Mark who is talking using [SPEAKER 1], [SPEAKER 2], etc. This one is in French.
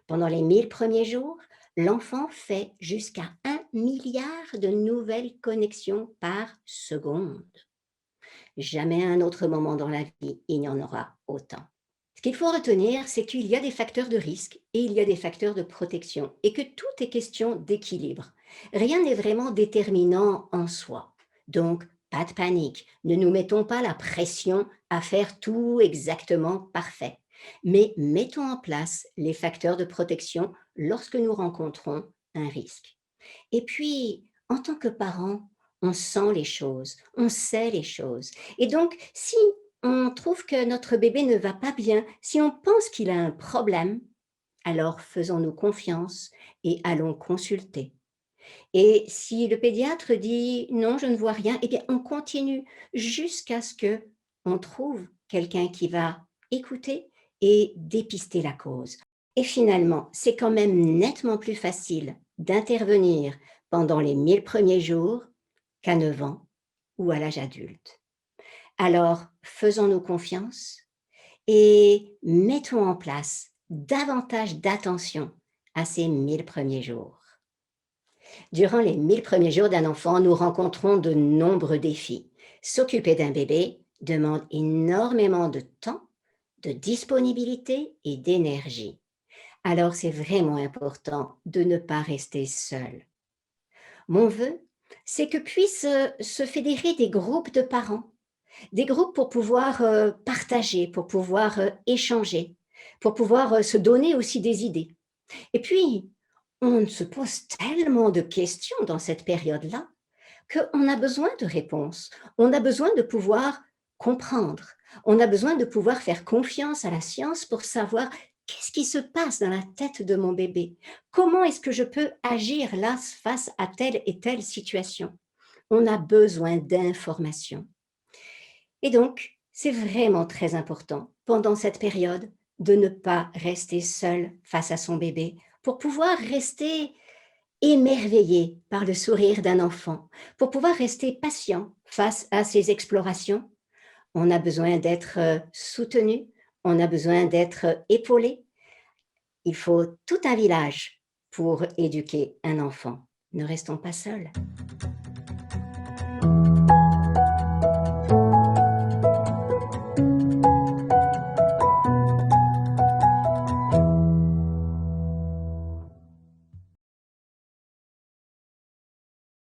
[SPEAKER 1] Pendant les 1000 premiers jours, l'enfant fait jusqu'à 1 milliard de nouvelles connexions par seconde. Jamais à un autre moment dans la vie, il y en aura autant. Ce qu'il faut retenir, c'est qu'il y a des facteurs de risque et il y a des facteurs de protection et que tout est question d'équilibre. Rien n'est vraiment déterminant en soi. Donc, pas de panique. Ne nous mettons pas la pression à faire tout exactement parfait. Mais mettons en place les facteurs de protection lorsque nous rencontrons un risque. Et puis, en tant que parent, on sent les choses, on sait les choses. Et donc, si on trouve que notre bébé ne va pas bien, si on pense qu'il a un problème, alors faisons-nous confiance et allons consulter. Et si le pédiatre dit non, je ne vois rien, eh bien, on continue jusqu'à ce que on trouve quelqu'un qui va écouter et dépister la cause. Et finalement, c'est quand même nettement plus facile d'intervenir pendant les 1000 premiers jours qu'à 9 ans ou à l'âge adulte. Alors, faisons-nous confiance et mettons en place davantage d'attention à ces 1000 premiers jours. Durant les 1000 premiers jours d'un enfant, nous rencontrons de nombreux défis. S'occuper d'un bébé demande énormément de temps, de disponibilité et d'énergie. Alors c'est vraiment important de ne pas rester seul. Mon vœu, c'est que puissent se fédérer des groupes de parents, des groupes pour pouvoir partager, pour pouvoir échanger, pour pouvoir se donner aussi des idées. Et puis, on se pose tellement de questions dans cette période-là qu'on a besoin de réponses. On a besoin de pouvoir comprendre. On a besoin de pouvoir faire confiance à la science pour savoir qu'est-ce qui se passe dans la tête de mon bébé. Comment est-ce que je peux agir là face à telle et telle situation. On a besoin d'informations. Et donc, c'est vraiment très important pendant cette période de ne pas rester seul face à son bébé pour pouvoir rester émerveillé par le sourire d'un enfant, pour pouvoir rester patient face à ses explorations. On a besoin d'être soutenu, on a besoin d'être épaulé. Il faut tout un village pour éduquer un enfant. Ne restons pas seuls.